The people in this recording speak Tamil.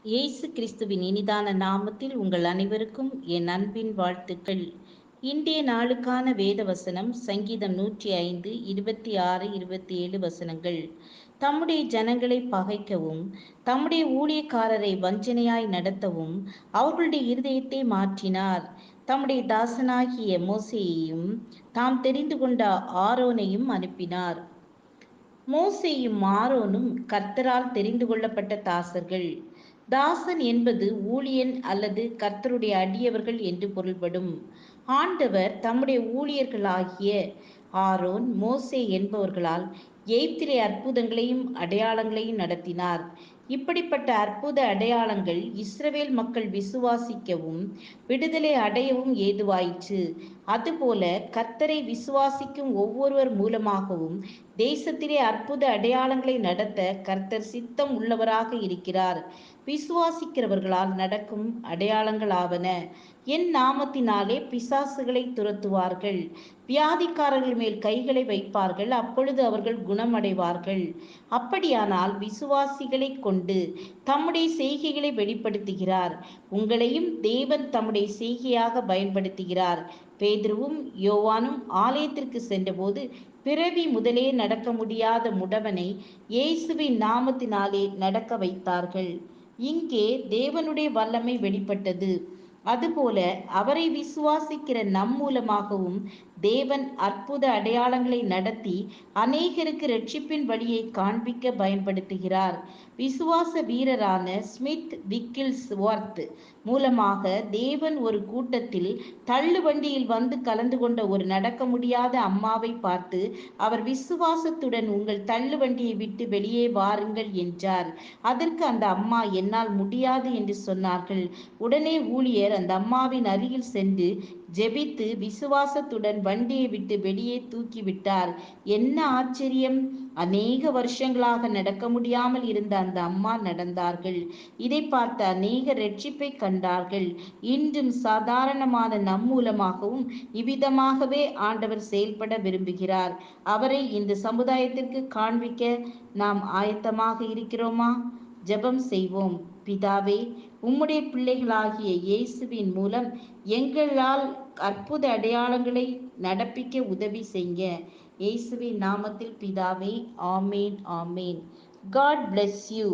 இயேசு கிறிஸ்துவின் இனிதான நாமத்தில் உங்கள் அனைவருக்கும் என் அன்பின் வாழ்த்துக்கள். இன்றைய நாளுக்கான வேத வசனம் சங்கீதம் 105 26 27 வசனங்கள். தம்முடைய ஜனங்களை பகைக்கவும் தம்முடைய ஊழியக்காரரை வஞ்சனையாய் நடத்தவும் அவர்களுடைய இருதயத்தை மாற்றினார். தம்முடைய தாசனாகிய மோசேயையும் தாம் தெரிந்து கொண்ட ஆரோனையும் அனுப்பினார். மோசேயும் ஆரோனும் கர்த்தரால் தெரிந்து கொள்ளப்பட்ட தாசர்கள். தாசன் என்பது ஊழியன் அல்லது கர்த்தருடைய அடியவர்கள் என்று பொருள்படும். ஆண்டவர் தம்முடைய ஊழியர்களாகிய ஆரோன், மோசே என்பவர்களால் எகிப்திலே அற்புதங்களையும் அடையாளங்களையும் நடத்தினார். இப்படிப்பட்ட அற்புத அடையாளங்கள் இஸ்ரவேல் மக்கள் விசுவாசிக்கவும் விடுதலை அடையவும் ஏதுவாயிற்று. அதுபோல கர்த்தரை விசுவாசிக்கும் ஒவ்வொருவர் மூலமாகவும் தேசத்திலே அற்புத அடையாளங்களை நடத்த கர்த்தர் சித்தம் உள்ளவராக இருக்கிறார். விசுவாசிக்கிறவர்களால் நடக்கும் அடையாளங்களாவன: என் நாமத்தினாலே பிசாசுகளை துரத்துவார்கள், வியாதிக்காரர்கள் மேல் கைகளை வைப்பார்கள், அப்பொழுது அவர்கள் குணமடைவார்கள். அப்படியானால் விசுவாசிகளை கொண்டு தம்முடைய செய்கைகளை வெளிப்படுத்துகிறார். உங்களையும் தேவன் தம்முடைய செய்கையாக பயன்படுத்துகிறார். பேதுருவும் யோவானும் ஆலயத்திற்கு சென்றபோது பிறவி முதலே நடக்க முடியாத முடவனை இயேசுவின் நாமத்தினாலே நடக்க வைத்தார்கள். இங்கே தேவனுடைய வல்லமை வெளிப்பட்டது. அதுபோல அவரை விசுவாசிக்கிற நம் மூலமாகவும் தேவன் அற்புத அடையாளங்களை நடத்தி அநேகருக்கு இரட்சிப்பின் வழியை காண்பிக்க பயன்படுத்துகிறார். விசுவாச வீரரான ஸ்மித் விக்கில்ஸ்வொர்த் மூலமாக தேவன் ஒரு கூட்டத்தில் தள்ளு வண்டியில் வந்து கலந்து கொண்ட ஒரு நடக்க முடியாத அம்மாவை பார்த்து அவர் விசுவாசத்துடன் உங்கள் தள்ளு வண்டியை விட்டு வெளியே வாருங்கள் என்றார். அதற்கு அந்த அம்மா என்னால் முடியாது என்று சொன்னார்கள். உடனே ஊழியர் அந்த அம்மாவின் அருகில் சென்று ஜெபித்து விசுவாசத்துடன் வண்டியை விட்டு வெளியே தூக்கிவிட்டார். என்ன ஆச்சரியம்! அநேக வருஷங்களாக நடக்க முடியாமல் இருந்த அந்த அம்மா நடந்தார்கள். இதை பார்த்த அநேக இரட்சிப்பை கண்டார்கள். இன்றும் சாதாரணமான நம் மூலமாகவும் இவ்விதமாகவே ஆண்டவர் செயல்பட விரும்புகிறார். அவரை இந்த சமுதாயத்திற்கு காண்பிக்க நாம் ஆயத்தமாக இருக்கிறோமா? ஜெபம் செய்வோம். பிதாவே, உம்முடைய பிள்ளைகளாகிய இயேசுவின் மூலம் எங்களால் அற்புத அடையாளங்களை நடப்பிக்க உதவி செய்ய. இயேசுவின் நாமத்தில் பிதாவே, ஆமேன், ஆமேன். God bless you.